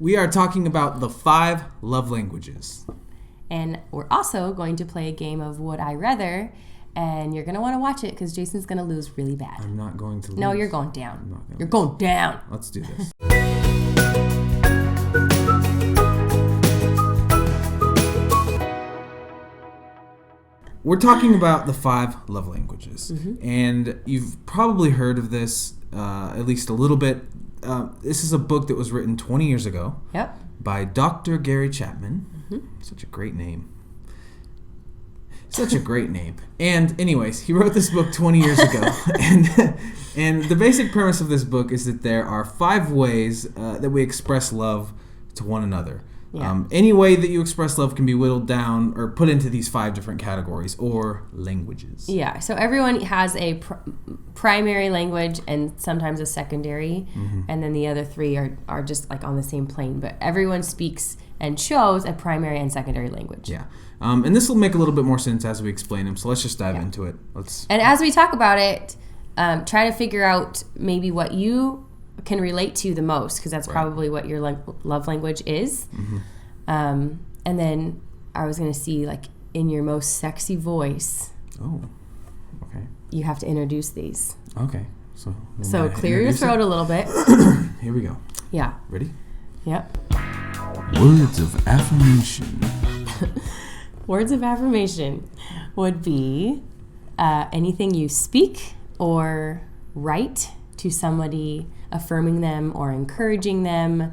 We are talking about the 5 love languages. And we're also going to play a game of Would I Rather, and you're going to want to watch it because Jason's going to lose really bad. I'm not going to lose. No, you're going down. I'm not going to You're going down. Let's do this. We're talking about the 5 love languages. And you've probably heard of this at least a little bit. This is a book that was written 20 years ago. Yep. By Dr. Gary Chapman. Such a great name. Such a great name. And anyways, he wrote this book 20 years ago. And the basic premise of this book is that there are 5 ways that we express love to one another. Yeah. Any way that you express love can be whittled down or put into these 5 different categories or languages. Yeah, so everyone has a primary language and sometimes a secondary, and then the other 3 are just like on the same plane. But everyone speaks and shows a primary and secondary language. Yeah, and this will make a little bit more sense as we explain them. So let's just dive into it. And as we talk about it, try to figure out maybe what you can relate to the most, because that's probably what your love language is. And then I was going to see, like, in your most sexy voice. Oh, okay. You have to introduce these. Okay. So clear your throat a little bit. Here we go. Yeah. Ready? Yep. Words of affirmation. Words of affirmation would be anything you speak or write to somebody, affirming them or encouraging them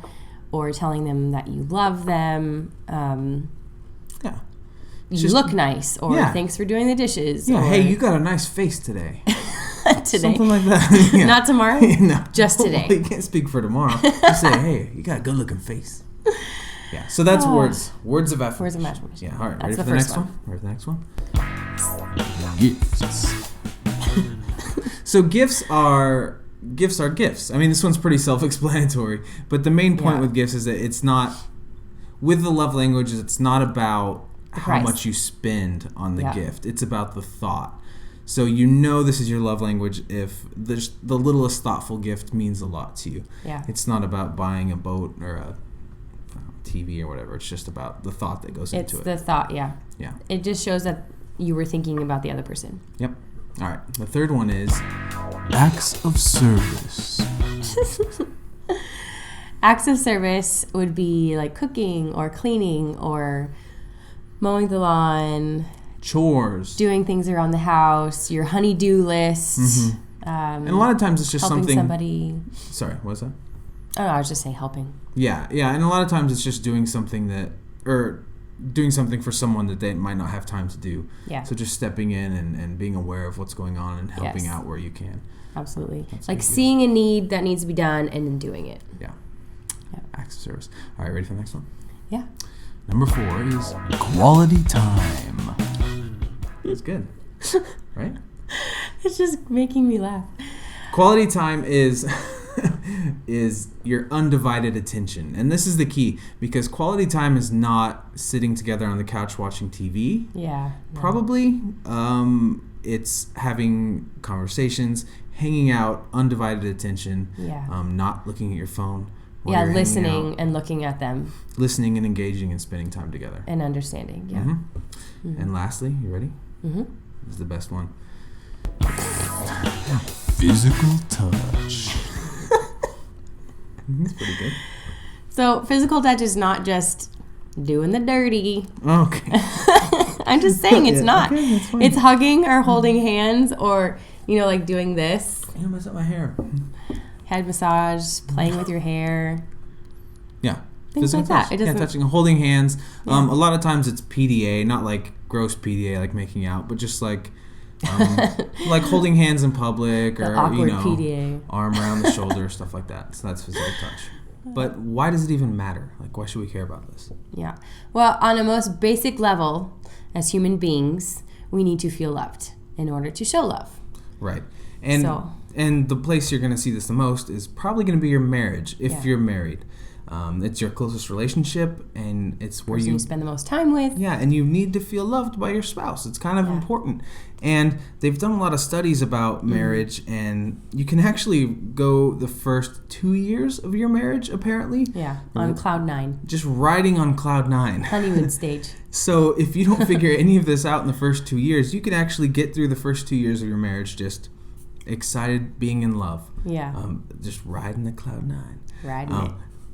or telling them that you love them. Yeah. You look nice, or thanks for doing the dishes. Yeah, or, hey, you got a nice face today. Today. Something like that. Yeah. Not tomorrow? No. Just today. You can't speak for tomorrow. Just say, hey, you got a good looking face. Yeah, so that's words. Words of affirmation. Words of affirmation. Yeah, all right. That's Ready for the next one? Ready for the next one? Gifts. So gifts are gifts. I mean, this one's pretty self-explanatory, but the main point with gifts is that it's not, with the love languages, it's not about how much you spend on the gift. It's about the thought. So you know this is your love language if the littlest thoughtful gift means a lot to you. Yeah. It's not about buying a boat or a TV or whatever. It's just about the thought that goes into it. It's the thought, yeah. Yeah. It just shows that you were thinking about the other person. Yep. All right. The third one is acts of service. Acts of service would be like cooking or cleaning or mowing the lawn. Chores. Doing things around the house, your honey-do list. And a lot of times it's just helping something... somebody. Sorry, what was that? Oh, no, I was just saying helping. Yeah. And a lot of times it's just doing something doing something for someone that they might not have time to do. Yeah. So just stepping in and being aware of what's going on and helping out where you can. Absolutely. Like seeing a need that needs to be done and then doing it. Yeah. Acts of service. All right, ready for the next one? Yeah. Number 4 is quality time. That's good. Right? It's just making me laugh. Quality time is your undivided attention. And this is the key, because quality time is not sitting together on the couch watching TV. Yeah. Probably. It's having conversations, hanging out, undivided attention. Yeah. Not looking at your phone. Yeah, listening and looking at them. Listening and engaging and spending time together. And understanding, yeah. And lastly, you ready? This is the best one. Physical touch. That's pretty good. So physical touch is not just doing the dirty. Okay. I'm just saying it's not. Okay, that's fine. It's hugging or holding hands or, like doing this. You mess up my hair. Head massage, playing with your hair. Yeah. Things like that. It doesn't, touching, holding hands. A lot of times it's PDA, not like gross PDA like making out, but just like like holding hands in public or awkward PDA. Arm around the shoulder, stuff like that. So that's physical touch. But why does it even matter? Like, why should we care about this? Yeah. Well, on a most basic level, as human beings, we need to feel loved in order to show love. Right. And the place you're going to see this the most is probably going to be your marriage, if you're married. It's your closest relationship, and it's where you spend the most time with. Yeah, and you need to feel loved by your spouse. It's kind of important. And they've done a lot of studies about marriage, and you can actually go the first 2 years of your marriage, apparently. Yeah, on cloud 9. Just riding on cloud 9. Honeymoon stage. So if you don't figure any of this out in the first 2 years, you can actually get through the first 2 years of your marriage just excited, being in love. Yeah. Just riding the cloud 9. Riding it.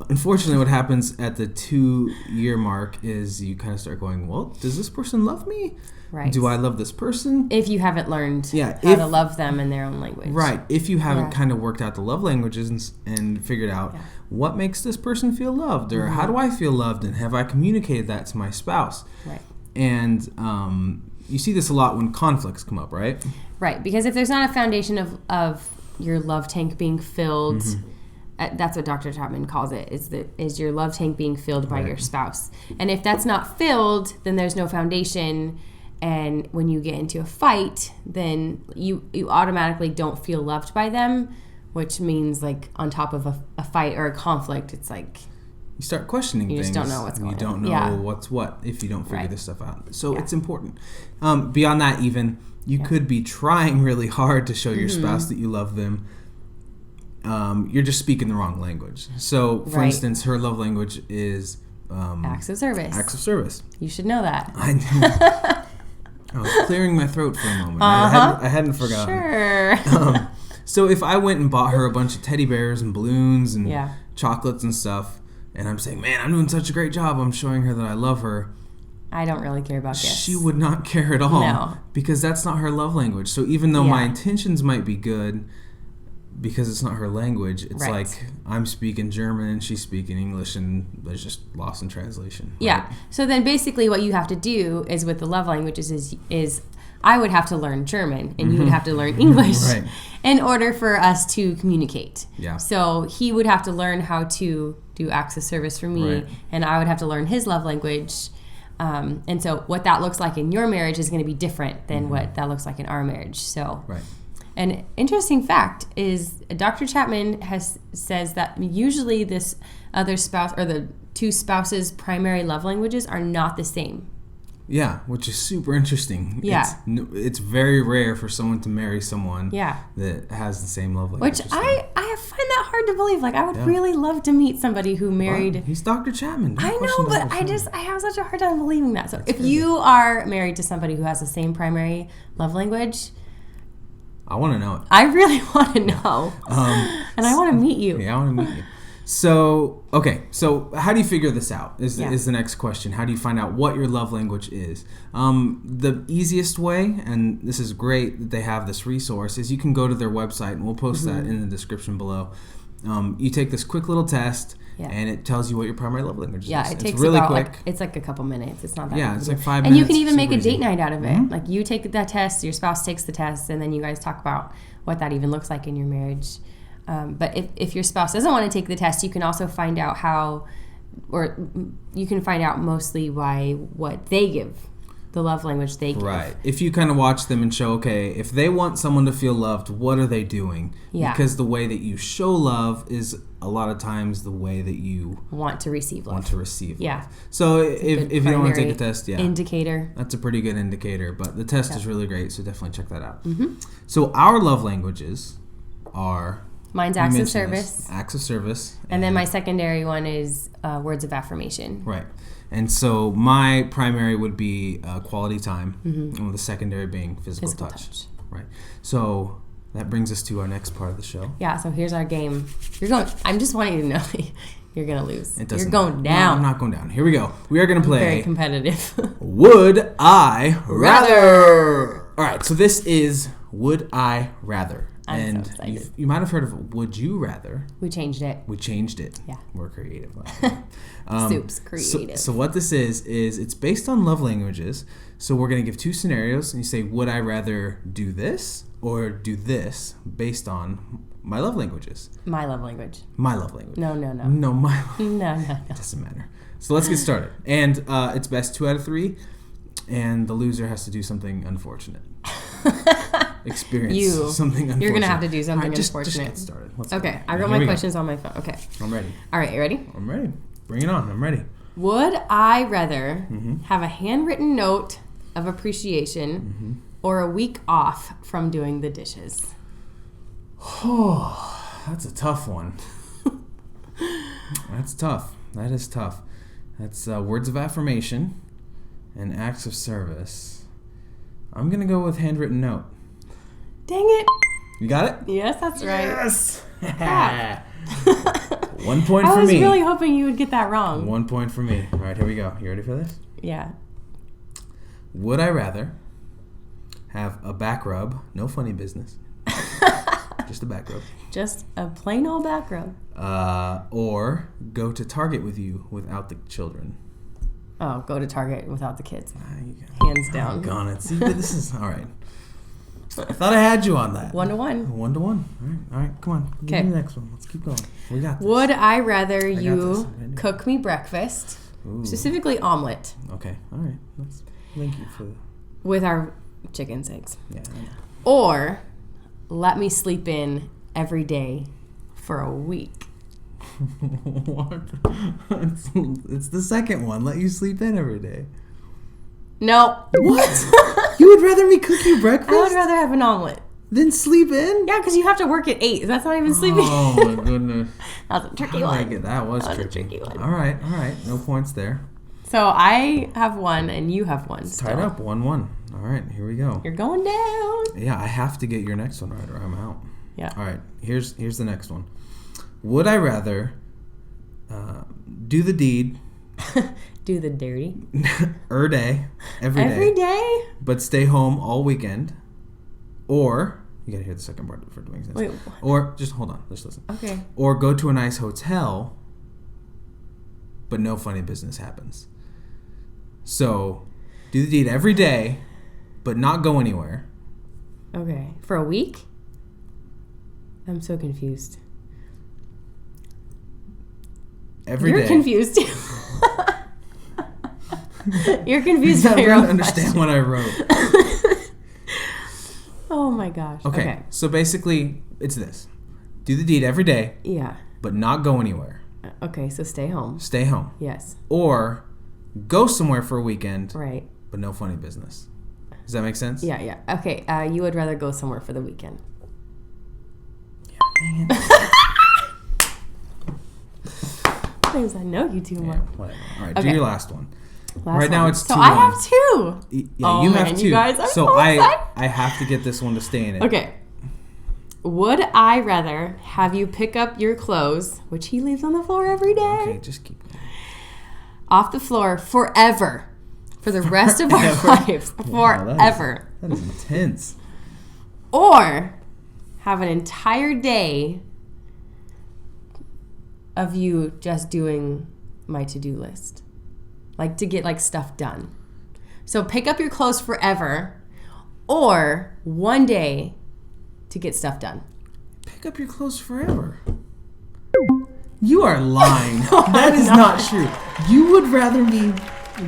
Unfortunately, what happens at the 2-year mark is you kind of start going, well, does this person love me? Right. Do I love this person? If you haven't learned how to love them in their own language. Right. If you haven't kind of worked out the love languages and figured out what makes this person feel loved, or how do I feel loved, and have I communicated that to my spouse? Right. And you see this a lot when conflicts come up, right? Right. Because if there's not a foundation of your love tank being filled... That's what Dr. Chapman calls it, is your love tank being filled by your spouse. And if that's not filled, then there's no foundation. And when you get into a fight, then you automatically don't feel loved by them, which means like on top of a fight or a conflict, it's like... You start questioning things. You just don't know what's going on. You don't know what's what if you don't figure this stuff out. So it's important. Beyond that even, you could be trying really hard to show your spouse that you love them. You're just speaking the wrong language. So, for instance, her love language is... acts of service. Acts of service. You should know that. I know. I was clearing my throat for a moment. I hadn't forgotten. Sure. So if I went and bought her a bunch of teddy bears and balloons and Yeah. chocolates and stuff, and I'm saying, man, I'm doing such a great job, I'm showing her that I love her, I don't really care about gifts. she would not care at all. No. Because that's not her love language. So even though my intentions might be good, because it's not her language, it's like I'm speaking German and she's speaking English, and there's just lost in translation. Right? Yeah. So then basically what you have to do is with the love languages is I would have to learn German and you would have to learn English in order for us to communicate. Yeah. So he would have to learn how to do acts of service for me, and I would have to learn his love language. And so what that looks like in your marriage is going to be different than what that looks like in our marriage. So an interesting fact is Dr. Chapman says that usually this other spouse or the two spouses' primary love languages are not the same. Yeah, which is super interesting. Yeah. It's very rare for someone to marry someone that has the same love language. Which I find that hard to believe. Like, I would really love to meet somebody who married... Well, he's Dr. Chapman. I know, but I have such a hard time believing that. So that's if you are married to somebody who has the same primary love language... I want to know it. I really want to know. And I want to meet you. Yeah, I want to meet you. So, okay. So, how do you figure this out is the next question. How do you find out what your love language is? The easiest way, and this is great that they have this resource, is you can go to their website, and we'll post that in the description below. You take this quick little test, and it tells you what your primary love language is. Yeah, it takes really about quick. it's like a couple minutes. It's not that long. It's like 5 minutes. And you can even make a easy. date night out of it. Like, you take that test, your spouse takes the test, and then you guys talk about what that even looks like in your marriage. But if your spouse doesn't want to take the test, you can also find out you can find out mostly what they give, the love language they give. Right. If you kind of watch them and show, okay, if they want someone to feel loved, what are they doing? Yeah. Because the way that you show love is a lot of times the way that you want to receive love. Yeah. So if you don't want to take a test, indicator. That's a pretty good indicator, but the test is really great, so definitely check that out. Mm-hmm. So our love languages are... Mine's acts of service. Acts of service. And then my secondary one is words of affirmation. Right. And so my primary would be quality time, and the secondary being physical touch. Right. So that brings us to our next part of the show. Yeah, so here's our game. I'm just wanting you to know you're going to lose. You're going down. No, I'm not going down. Here we go. We are going to play... Very competitive. Would I Rather? All right, so this is Would I Rather. I'm so excited. You might have heard of Would You Rather. We changed it. Yeah. We're creative. Soup's creative. So what this is it's based on love languages. So we're going to give two scenarios, and you say, would I rather do this or do this based on my love languages? My love language. My love language. No. No, my love. No. It doesn't matter. So let's get started. And it's best 2 out of 3, and the loser has to do something unfortunate. experience something unfortunate. You're going to have to do something unfortunate. Just get started. Okay, I wrote my questions on my phone. Okay. I'm ready. All right, you ready? I'm ready. Bring it on. I'm ready. Would I rather have a handwritten note of appreciation or a week off from doing the dishes? Oh, that's a tough one. That's tough. That is tough. That's words of affirmation and acts of service. I'm going to go with handwritten note. Dang it. You got it? Yes, that's right. Yes! 1 point for me. I was really hoping you would get that wrong. 1 point for me. All right, here we go. You ready for this? Yeah. Would I rather have a back rub, no funny business, just a back rub. Just a plain old back rub. Or go to Target with you without the children. Oh, go to Target without the kids. Hands down. Gone it. See, but this is all right. I thought I had you on that. 1-1. 1-1. All right. Come on. Give me the next one. Let's keep going. We got this. Would I rather you cook me breakfast, specifically omelet? Okay. All right. Thank you for with our chicken's eggs. Yeah. I know. Or let me sleep in every day for a week. What? It's the second one. Let you sleep in every day. No. What? You would rather me cook you breakfast? I would rather have an omelet. Than sleep in? Yeah, because you have to work at 8. That's not even sleeping. Oh, my goodness. That was a tricky one. That was tricky. A tricky one. All right. No points there. So I have 1 and you have 1. Tied up 1-1. All right, here we go. You're going down. Yeah, I have to get your next one right or I'm out. Yeah. All right, here's the next one. Would I rather do the deed... Do the dirty. Day, every day. Every day? But stay home all weekend. Or... You gotta hear the second part for doing sense. Wait, what? Or, just hold on, just listen. Okay. Or go to a nice hotel, but no funny business happens. So, do the deed every day, but not go anywhere. Okay. For a week? I'm so confused. Every day. You're confused too. You're confused by your own understand what I wrote. Oh my gosh. Okay. So basically, it's this. Do the deed every day. Yeah. But not go anywhere. Okay, so stay home. Stay home. Yes. Or go somewhere for a weekend. Right. But no funny business. Does that make sense? Yeah. Okay, you would rather go somewhere for the weekend. Yeah, dang it. Things I know you too much. Whatever. All right, do your last one. Now it's 2-1. So I have 2. Yeah, you have 2. You guys, I have to get this one to stay in it. Okay. Would I rather have you pick up your clothes, which he leaves on the floor every day? Okay, just keep going. Off the floor forever. For the rest of our lives. Forever. That is intense. Or have an entire day of you just doing my to-do list. Like to get stuff done. So pick up your clothes forever or one day to get stuff done. Pick up your clothes forever. You are lying. No, that is not true. You would rather me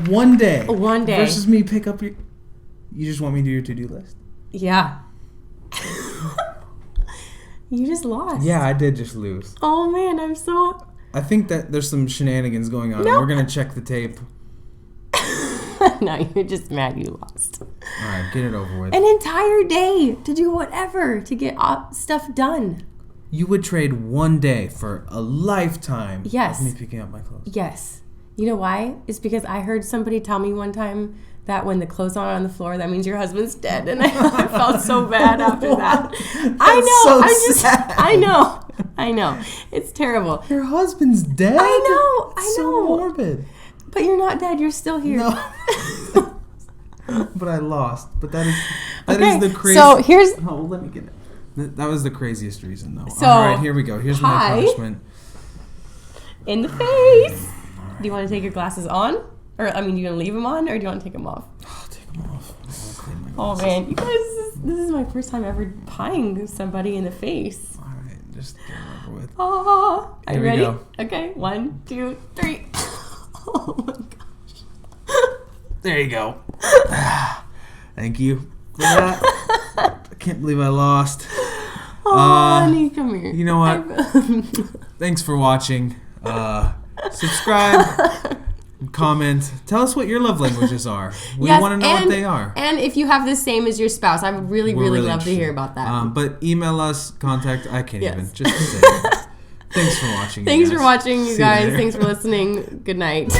one day versus me pick up your... You just want me to do your to-do list? Yeah. You just lost. Yeah, I did just lose. Oh man, I'm so... I think that there's some shenanigans going on. Nope. We're going to check the tape. No, you're just mad you lost. All right, get it over with. An entire day to do whatever, to get stuff done. You would trade one day for a lifetime of me picking up my clothes. Yes. You know why? It's because I heard somebody tell me one time that when the clothes are on the floor, that means your husband's dead. And I felt so bad after that. I know. It's terrible. Your husband's dead? I know. So morbid. But you're not dead. You're still here. No. But I lost. But that is the craziest. So here's... Oh, let me get it. That was the craziest reason, though. So, all right, here we go. Here's my punishment. In the face. Right. Do you want to take your glasses on? Or, you going to leave them on, or do you want to take them off? I'll take them off. Oh, man. You guys, this is my first time ever pieing somebody in the face. All right, just get it over with. Oh, are you ready? Go. Okay, 1, 2, 3. Oh, my gosh. There you go. Thank you for that. can't believe I lost. Oh, honey, come here. You know what? Thanks for watching. Subscribe, comment. Tell us what your love languages are. We want to know what they are. And if you have the same as your spouse, I would really love to hear about that. But email us, contact. I can't even. Just to say. Thanks for watching. Thanks for watching, you guys. Thanks for listening. Good night.